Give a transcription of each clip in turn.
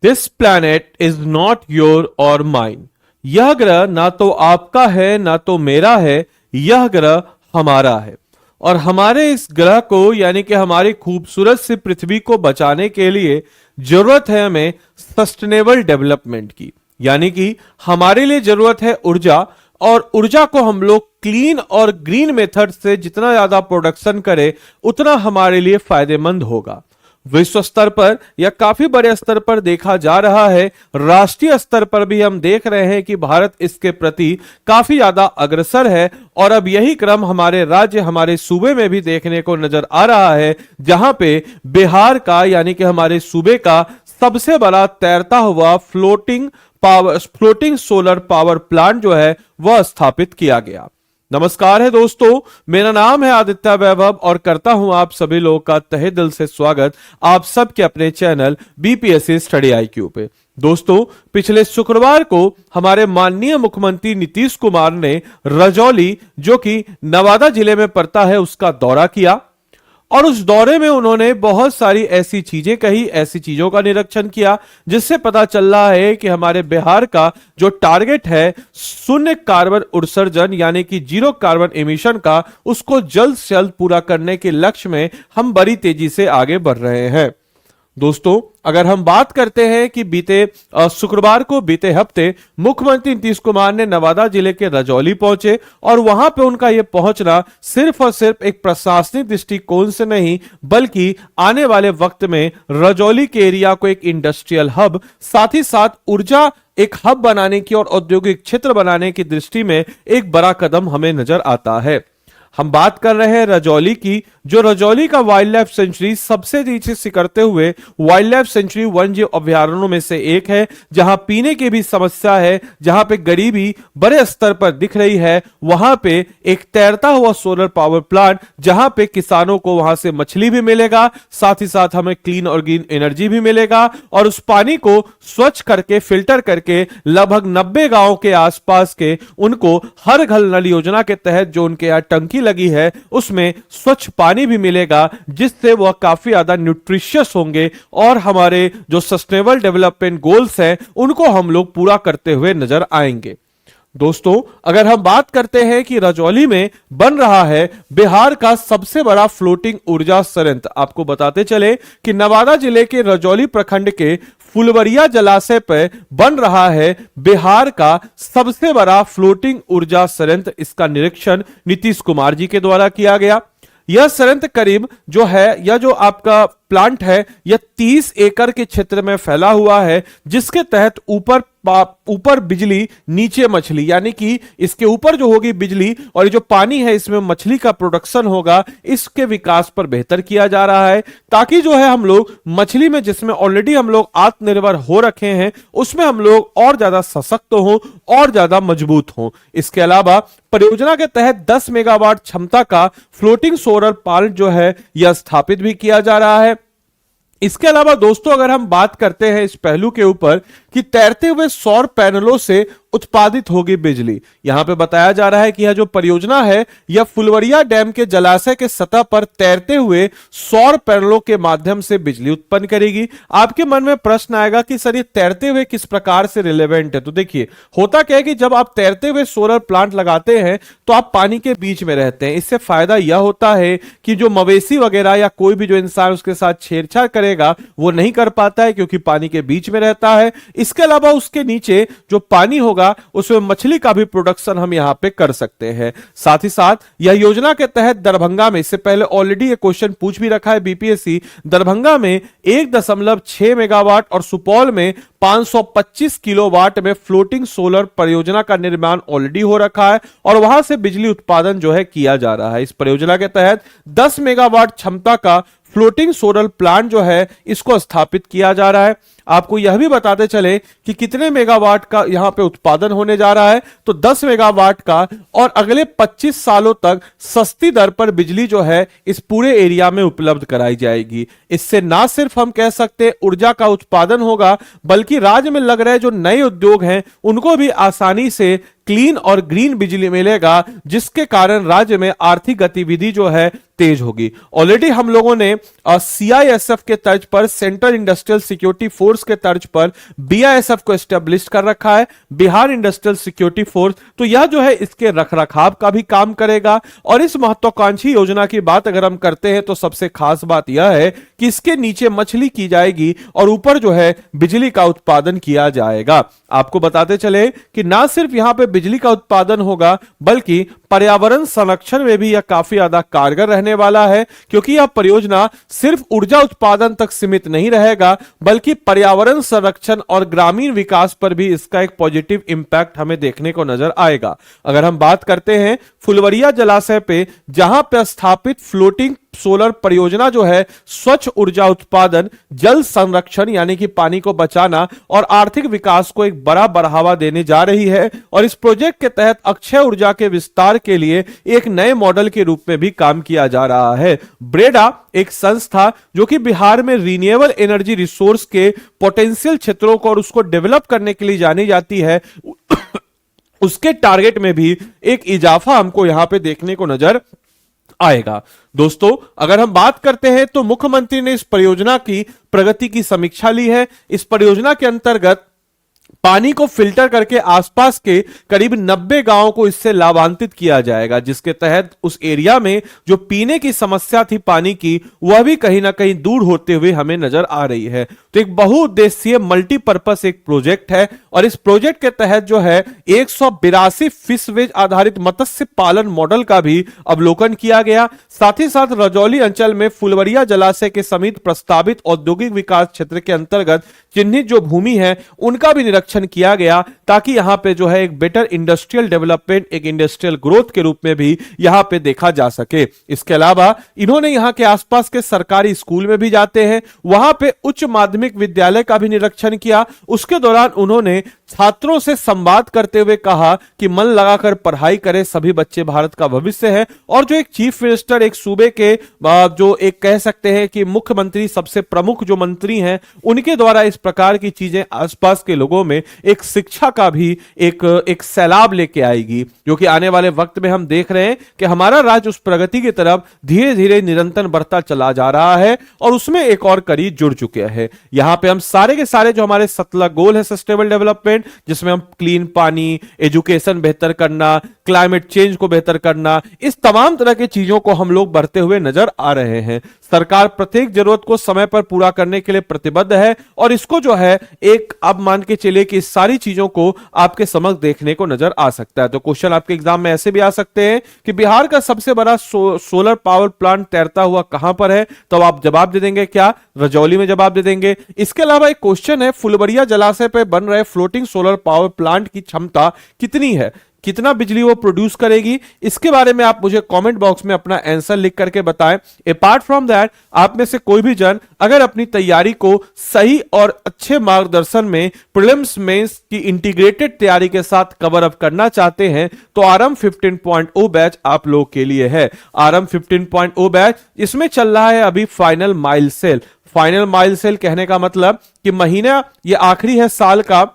This planet is not your और mine. यह ग्रह ना तो आपका है ना तो मेरा है, यह ग्रह हमारा है। और हमारे इस ग्रह को यानी कि हमारी खूबसूरत सी पृथ्वी को बचाने के लिए जरूरत है हमें सस्टेनेबल डेवलपमेंट की। यानी कि हमारे लिए जरूरत है ऊर्जा, और ऊर्जा को हम लोग क्लीन और ग्रीन मेथड से जितना ज्यादा प्रोडक्शन करें उतना हमारे लिए फायदेमंद होगा। विश्व स्तर पर या काफी बड़े स्तर पर देखा जा रहा है, राष्ट्रीय स्तर पर भी हम देख रहे हैं कि भारत इसके प्रति काफी ज्यादा अग्रसर है। और अब यही क्रम हमारे राज्य, हमारे सूबे में भी देखने को नजर आ रहा है, जहां पे बिहार का यानी कि हमारे सूबे का सबसे बड़ा तैरता हुआ फ्लोटिंग सोलर पावर प्लांट जो है वह स्थापित किया गया। नमस्कार है दोस्तों, मेरा नाम है आदित्य वैभव और करता हूं आप सभी लोगों का तहे दिल से स्वागत आप सबके अपने चैनल बीपीएससी स्टडी आईक्यू पे। दोस्तों, पिछले शुक्रवार को हमारे माननीय मुख्यमंत्री नीतीश कुमार ने रजौली, जो कि नवादा जिले में पड़ता है, उसका दौरा किया। और उस दौरे में उन्होंने बहुत सारी ऐसी चीजें कही, ऐसी चीजों का निरीक्षण किया, जिससे पता चल रहा है कि हमारे बिहार का जो टारगेट है शून्य कार्बन उत्सर्जन यानी कि जीरो कार्बन एमिशन का, उसको जल्द से जल्द पूरा करने के लक्ष्य में हम बड़ी तेजी से आगे बढ़ रहे हैं। दोस्तों, अगर हम बात करते हैं कि शुक्रवार को बीते हफ्ते मुख्यमंत्री नीतीश कुमार ने नवादा जिले के रजौली पहुंचे, और वहां पे उनका यह पहुंचना सिर्फ और सिर्फ एक प्रशासनिक दृष्टिकोण से नहीं, बल्कि आने वाले वक्त में रजौली के एरिया को एक इंडस्ट्रियल हब, साथ ही साथ ऊर्जा एक हब बनाने की और औद्योगिक क्षेत्र बनाने की दृष्टि में एक बड़ा कदम हमें नजर आता है। हम बात कर रहे हैं रजौली की, जो रजौली का वाइल्ड लाइफ सेंचुरी सबसे नीचे से करते हुए वाइल्ड लाइफ सेंचुरी वन्यजीव अभयारण्यों में से एक है, जहां पीने की भी समस्या है, जहां पे गरीबी बड़े स्तर पर दिख रही है। वहां पे एक तैरता हुआ सोलर पावर प्लांट, जहां पे किसानों को वहां से मछली भी मिलेगा, साथ ही साथ हमें क्लीन और ग्रीन एनर्जी भी मिलेगा, और उस पानी को स्वच्छ करके फिल्टर करके लगभग 90 गांव के आसपास के उनको हर घर नल योजना के तहत जो उनके यहाँ टंकी लगी है उसमें स्वच्छ पानी भी मिलेगा, जिससे वह काफी ज्यादा न्यूट्रिशियस होंगे और हमारे जो सस्टेनेबल डेवलपमेंट गोल्स हैं उनको हम लोग पूरा करते हुए नजर आएंगे। दोस्तों, अगर हम बात करते हैं कि रजौली में बन रहा है बिहार का सबसे बड़ा फ्लोटिंग ऊर्जा संयंत्र, आपको बताते चले कि नवादा जिले के रजौली प्रखंड के फुलवरिया जलाशय पर बन रहा है बिहार का सबसे बड़ा फ्लोटिंग ऊर्जा संयंत्र। इसका निरीक्षण नीतीश कुमार जी के द्वारा किया गया। यह संयंत्र करीब जो है, यह जो आपका प्लांट है, यह 30 एकड़ के क्षेत्र में फैला हुआ है, जिसके तहत ऊपर बिजली नीचे मछली, यानी कि इसके ऊपर जो होगी बिजली और ये जो पानी है इसमें मछली का प्रोडक्शन होगा, इसके विकास पर बेहतर किया जा रहा है, ताकि जो है हम लोग मछली में, जिसमें ऑलरेडी हम लोग आत्मनिर्भर हो रखे हैं, उसमें हम लोग और ज्यादा सशक्त हों और ज्यादा मजबूत हों। इसके अलावा परियोजना के तहत 10 मेगावाट क्षमता का फ्लोटिंग सोलर प्लांट जो है यह स्थापित भी किया जा रहा है। इसके अलावा दोस्तों, अगर हम बात करते हैं इस पहलू के ऊपर कि तैरते हुए सौर पैनलों से उत्पादित होगी बिजली, यहां पे बताया जा रहा है कि यह जो परियोजना है यह फुलवरिया डैम के जलाशय के सतह पर तैरते हुए सौर पैनलों के माध्यम से बिजली उत्पन्न करेगी। आपके मन में प्रश्न आएगा कि सर ये तैरते हुए किस प्रकार से रिलेवेंट है। तो देखिए, होता क्या है कि जब आप तैरते हुए सोलर प्लांट लगाते हैं तो आप पानी के बीच में रहते हैं। इससे फायदा यह होता है कि जो मवेशी वगैरह या कोई भी जो इंसान उसके साथ छेड़छाड़ करेगा वो नहीं कर पाता है, क्योंकि पानी के बीच में रहता है। इसके अलावा उसके नीचे जो पानी होगा उसमें मछली का भी प्रोडक्शन हम यहां पे कर सकते हैं। साथ ही साथ यह योजना के तहत दरभंगा में, इससे पहले ऑलरेडी ये क्वेश्चन पूछ भी रखा है बीपीएससी, दरभंगा में 1.6 मेगावाट और सुपौल में 525 किलोवाट में फ्लोटिंग सोलर परियोजना का निर्माण ऑलरेडी हो रखा है, और वहां से बिजली उत्पादन जो है किया जा रहा है। इस परियोजना के तहत 10 मेगावाट क्षमता का फ्लोटिंग सोलर प्लांट जो है इसको स्थापित किया जा रहा है। आपको यह भी बताते चले कि कितने मेगावाट का यहां पे उत्पादन होने जा रहा है, तो 10 मेगावाट का, और अगले 25 सालों तक सस्ती दर पर बिजली जो है इस पूरे एरिया में उपलब्ध कराई जाएगी। इससे ना सिर्फ हम कह सकते हैं ऊर्जा का उत्पादन होगा, बल्कि राज्य में लग रहे जो नए उद्योग हैं उनको भी आसानी से क्लीन और ग्रीन बिजली मिलेगा, जिसके कारण राज्य में आर्थिक गतिविधि जो है तेज होगी। ऑलरेडी हम लोगों ने सीआईएसएफ के तर्ज पर central industrial security force force के तर्ज पर बीआईएसएफ को एस्टेब्लिश कर रखा है, बिहार इंडस्ट्रियल सिक्योरिटी फोर्स। तो यह जो है इसके रखरखाव का भी काम करेगा। और इस महत्वाकांक्षी योजना की बात अगर हम करते हैं तो सबसे खास बात यह है कि इसके नीचे मछली की जाएगी और ऊपर जो है बिजली का उत्पादन किया जाएगा। आपको बताते चले कि ना सिर्फ यहां पे बिजली का उत्पादन होगा बल्कि पर्यावरण संरक्षण में भी यह काफी ज्यादा कारगर रहने वाला है, क्योंकि यह परियोजना सिर्फ ऊर्जा उत्पादन तक सीमित नहीं रहेगा बल्कि पर्यावरण संरक्षण और ग्रामीण विकास पर भी इसका एक पॉजिटिव इंपैक्ट हमें देखने को नजर आएगा। अगर हम बात करते हैं फुलवरिया जलाशय पे, जहां पर स्थापित फ्लोटिंग सोलर परियोजना जो है स्वच्छ ऊर्जा उत्पादन, जल संरक्षण यानी कि पानी को बचाना और आर्थिक विकास को एक बड़ा बढ़ावा देने जा रही है। और इस प्रोजेक्ट के तहत अक्षय ऊर्जा के विस्तार के लिए एक नए मॉडल के रूप में भी काम किया जा रहा है। ब्रेडा एक संस्था जो कि बिहार में रिन्यूएबल एनर्जी रिसोर्स के पोटेंशियल क्षेत्रों को और उसको डेवलप करने के लिए जानी जाती है, उसके टारगेट में भी एक इजाफा हमको यहां पे देखने को नजर आएगा। दोस्तों, अगर हम बात करते हैं तो मुख्यमंत्री ने इस परियोजना की प्रगति की समीक्षा ली है। इस परियोजना के अंतर्गत पानी को फिल्टर करके आसपास के करीब 90 गांवों को इससे लाभान्वित किया जाएगा, जिसके तहत उस एरिया में जो पीने की समस्या थी पानी की, वह भी कहीं ना कहीं दूर होते हुए हमें नजर आ रही है। तो एक बहुउद्देशीय मल्टीपर्पस एक प्रोजेक्ट है और इस प्रोजेक्ट के तहत जो है 182 फिशवेज आधारित मत्स्य पालन मॉडल का भी अवलोकन किया गया। साथ ही साथ रजौली अंचल में फुलवरिया जलाशय के समीप प्रस्तावित औद्योगिक विकास क्षेत्र के अंतर्गत चिन्हित जो भूमि है उनका भी निरीक्षण किया गया, ताकि यहां पे जो है एक बेटर इंडस्ट्रियल डेवलपमेंट, एक इंडस्ट्रियल ग्रोथ के रूप में भी यहां पे देखा जा सके। इसके अलावा इन्होंने यहां के आसपास के सरकारी स्कूल में भी जाते हैं, वहां पे उच्च माध्यमिक विद्यालय का भी निरीक्षण किया। उसके दौरान उन्होंने छात्रों से संवाद करते हुए कहा कि मन लगाकर पढ़ाई करें, सभी बच्चे भारत का भविष्य है। और जो एक चीफ मिनिस्टर, एक सूबे के जो एक कह सकते हैं कि मुख्यमंत्री, सबसे प्रमुख जो मंत्री हैं, उनके द्वारा इस प्रकार की चीजें आसपास के लोगों में एक शिक्षा का भी एक सैलाब लेके आएगी, जो कि आने वाले वक्त में हम देख रहे हैं कि हमारा राज्य उस प्रगति की तरफ धीरे धीरे निरंतर बढ़ता चला जा रहा है और उसमें एक और कड़ी जुड़ चुके हैं। यहां पे हम सारे के सारे जो हमारे 17 गोल है सस्टेनेबल डेवलपमेंट, जिसमें हम क्लीन पानी, एजुकेशन बेहतर करना, क्लाइमेट चेंज को बेहतर करना, इस तमाम तरह की चीजों को हम लोग बढ़ते हुए नजर आ रहे हैं। सरकार प्रत्येक जरूरत को समय पर पूरा करने के लिए प्रतिबद्ध है और इसको जो है एक अब मान के चलिए कि इस सारी चीजों को आपके समक्ष देखने को नजर आ सकता है। तो क्वेश्चन आपके एग्जाम में ऐसे भी आ सकते हैं कि बिहार का सबसे बड़ा सोलर पावर प्लांट तैरता हुआ कहां पर है, तो आप जवाब दे देंगे क्या? रजौली में जवाब दे देंगे। इसके अलावा एक क्वेश्चन है, फुलवरिया जलाशय पर बन रहे फ्लोटिंग सोलर पावर प्लांट की क्षमता कितनी है, कितना बिजली वो प्रोड्यूस करेगी? इसके बारे में आप मुझे कमेंट बॉक्स में अपना आंसर लिख करके बताएं। अपार्ट फ्रॉम दैट, आप में से कोई भी जन अगर अपनी तैयारी को सही और अच्छे मार्गदर्शन में प्रीलिम्स मेंस की इंटीग्रेटेड तैयारी के साथ कवर अप करना चाहते हैं तो आरएम 15.0 बैच आप लोग के लिए है। आरएम 15.0 बैच, इसमें चल रहा है अभी final mile sale. Final mile sale कहने का मतलब कि महीना ये आखिरी है साल का,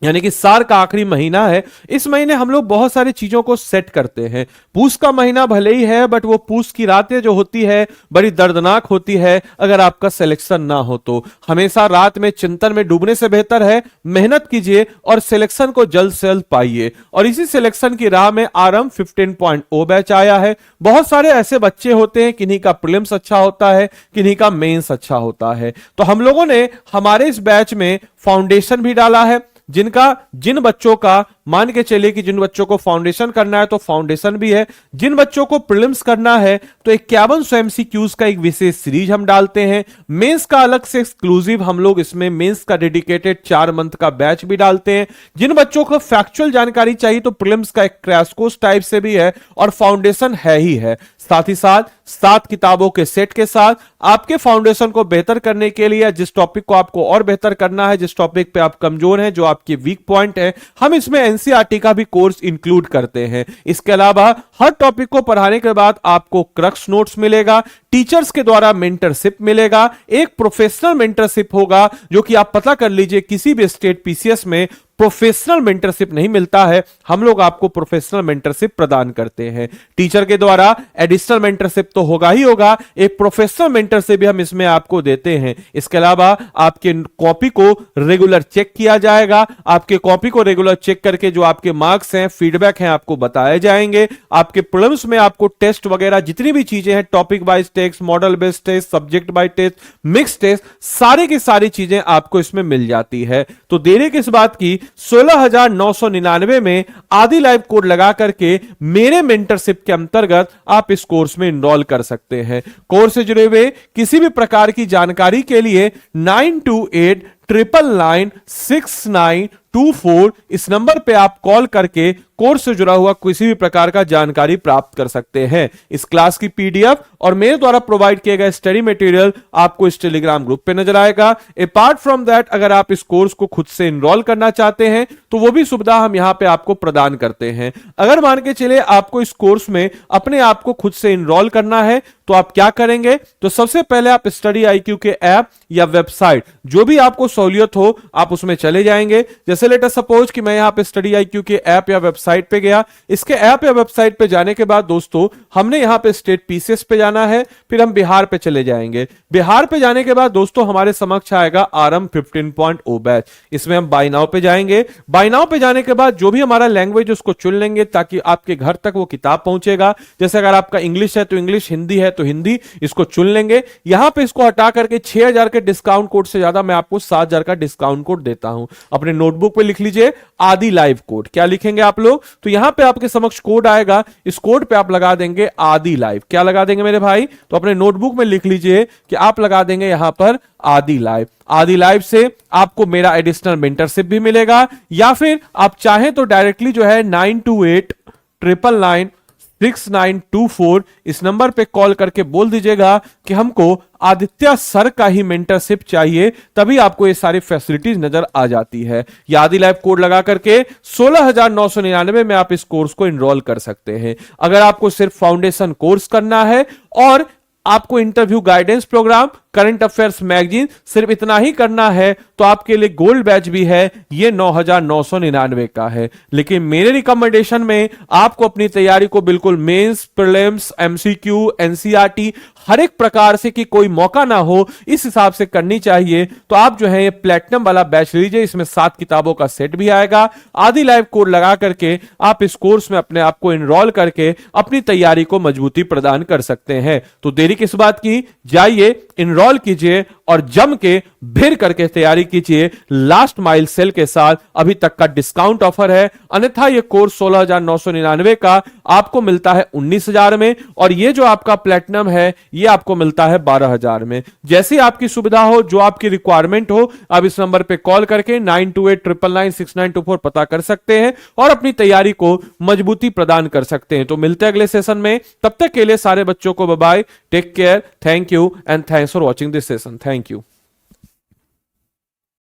यानी कि साल का आखिरी महीना है। इस महीने हम लोग बहुत सारी चीजों को सेट करते हैं। पूस का महीना भले ही है, बट वो पूस की रातें जो होती है बड़ी दर्दनाक होती है अगर आपका सिलेक्शन ना हो तो। हमेशा रात में चिंतन में डूबने से बेहतर है मेहनत कीजिए और सिलेक्शन को जल्द से जल्द पाइए। और इसी सिलेक्शन की राह में आरएम 15.0 बैच आया है। बहुत सारे ऐसे बच्चे होते हैं, किन्हीं का प्रीलिम्स अच्छा होता है, किन्हीं का मेंस अच्छा होता है। तो हम लोगों ने हमारे इस बैच में फाउंडेशन भी डाला है, जिन बच्चों का मान के चलिए कि जिन बच्चों को फाउंडेशन करना है तो फाउंडेशन भी है, जिन बच्चों को प्रीलिम्स करना है तो 51 एमसीक्यूज का एक विशेष सीरीज हम डालते हैं। मेंस का अलग से एक्सक्लूसिव हम लोग इसमें मेंस का डेडिकेटेड 4 मंथ का बैच भी डालते हैं। जिन बच्चों को फैक्चुअल जानकारी चाहिए तो प्रीलिम्स का एक क्रैश कोर्स टाइप से भी है और फाउंडेशन है ही है। साथ ही साथ 7 किताबों के सेट के साथ आपके फाउंडेशन को बेहतर करने के लिए, जिस टॉपिक को आपको और बेहतर करना है, जिस टॉपिक पे आप कमजोर हैं, जो आपकी वीक पॉइंट है, हम इसमें एनसीईआरटी का भी कोर्स इंक्लूड करते हैं। इसके अलावा हर टॉपिक को पढ़ाने के बाद आपको क्रक्स नोट्स मिलेगा, टीचर्स के द्वारा मेंटरशिप मिलेगा, एक प्रोफेशनल मेंटरशिप होगा जो कि आप पता कर लीजिए किसी भी स्टेट पीसीएस में प्रोफेशनल मेंटरशिप नहीं मिलता है। हम लोग आपको प्रोफेशनल मेंटरशिप प्रदान करते हैं। टीचर के द्वारा एडिशनल मेंटरशिप तो होगा ही होगा, एक प्रोफेशनल मेंटरशिप भी हम इसमें आपको देते हैं। इसके अलावा आपके कॉपी को रेगुलर चेक किया जाएगा। आपके कॉपी को रेगुलर चेक करके जो आपके मार्क्स हैं, फीडबैक हैं, आपको बताए जाएंगे। आपके प्रीलिम्स में आपको टेस्ट वगैरह जितनी भी चीजें हैं, topic wise test, model based test, subject wise test, mix test, सारी की सारी चीजें आपको इसमें मिल जाती है। तो देरी किस बात की, 16,999 में आदि लाइव कोड लगा करके मेरे मेंटरशिप के अंतर्गत आप इस कोर्स में इनरोल कर सकते हैं। कोर्स से जुड़े हुए किसी भी प्रकार की जानकारी के लिए 9289996924 इस नंबर पे आप कॉल करके कोर्स से जुड़ा हुआ किसी भी प्रकार का जानकारी प्राप्त कर सकते हैं। इस क्लास की पीडीएफ और मेरे द्वारा प्रोवाइड किए गए स्टडी मटेरियल आपको इस टेलीग्राम ग्रुप पे नजर आएगा। अपार्ट फ्रॉम दैट, अगर आप इस कोर्स को खुद से इनरोल करना चाहते हैं तो वो भी सुविधा हम यहां पे आपको प्रदान करते हैं। अगर मान के चले आपको इस कोर्स में अपने आप को खुद से इनरोल करना है तो आप क्या करेंगे, तो सबसे पहले आप स्टडी IQ के ऐप या वेबसाइट, जो भी आपको सहूलियत हो, आप उसमें चले जाएंगे। जैसे लेट अस सपोज कि मैं यहां पे स्टडी IQ के ऐप या वेबसाइट पे गया। इसके ऐप या वेबसाइट पे जाने के बाद दोस्तों हमने यहां पे स्टेट PCS पे जाना है, फिर हम बिहार पे चले जाएंगे। बिहार पे जाने के बाद दोस्तों हमारे समक्ष आएगा आरंभ 15.0 बैच। इसमें हम बाय नाउ पे जाएंगे। बाय नाउ पे जाने के बाद जो भी हमारा लैंग्वेज उसको चुन लेंगे ताकि आपके घर तक वो किताब पहुंचेगा। जैसे अगर आपका इंग्लिश है तो इंग्लिश, हिंदी है तो हिंदी, इसको चुन लेंगे। यहां पे इसको हटा करके 6,000 के डिस्काउंट कोड से ज्यादा मैं आपको 7,000 का डिस्काउंट कोड देता हूं। अपने नोटबुक पे लिख लीजिए आदि लाइव कोड। क्या लिखेंगे आप लोग, तो यहां पे आपके समक्ष कोड आएगा, इस कोड पे आप लगा देंगे आदि लाइव। क्या लगा देंगे मेरे भाई, तो अपने नोटबुक में लिख लीजिए कि आप लगा देंगे यहां पर आदि लाइव। आदि लाइव से आपको मेरा एडिशनल मेंटरशिप भी मिलेगा, या फिर आप चाहें तो डायरेक्टली जो है 9289996924 इस नंबर पे कॉल करके बोल दीजिएगा कि हमको आदित्य सर का ही मेंटरशिप चाहिए, तभी आपको ये सारी फैसिलिटीज नजर आ जाती है। या आदि लाइव कोड लगा करके 16,999 में आप इस कोर्स को इनरोल कर सकते हैं। अगर आपको सिर्फ फाउंडेशन कोर्स करना है और आपको interview guidance program, current affairs magazine सिर्फ इतना ही करना है तो आपके लिए गोल्ड बैच भी है, ये 9,999 का है। लेकिन मेरे रिकमेंडेशन में आपको अपनी तैयारी को बिल्कुल मेंस, प्रीलिम्स, MCQ, NCERT हर एक प्रकार से कि कोई मौका ना हो, इस हिसाब से करनी चाहिए। तो आप जो है ये प्लेटिनम वाला बैच लीजिए। इसमें 7 किताबों का सेट भी आएगा। आदि लाइव कोड लगा करके आप इस कोर्स में अपने आप को इनरोल करके अपनी तैयारी को मजबूती प्रदान कर सकते हैं। तो देरी किस बात की, जाइए इनरोल कीजिए और जम के भिड़ करके तैयारी कीजिए। लास्ट माइल सेल के साथ अभी तक का डिस्काउंट ऑफर है, अन्यथा यह कोर्स 16,999 का आपको मिलता है 19,000 में, और ये जो आपका प्लेटिनम है ये आपको मिलता है 12,000 में। जैसे आपकी सुविधा हो, जो आपकी रिक्वायरमेंट हो, आप इस नंबर पे कॉल करके 9289996924 पता कर सकते हैं और अपनी तैयारी को मजबूती प्रदान कर सकते हैं। तो मिलते हैं अगले सेशन में, तब तक के लिए सारे बच्चों को bye bye, take care, thank you and thanks for watching this session. Thank you.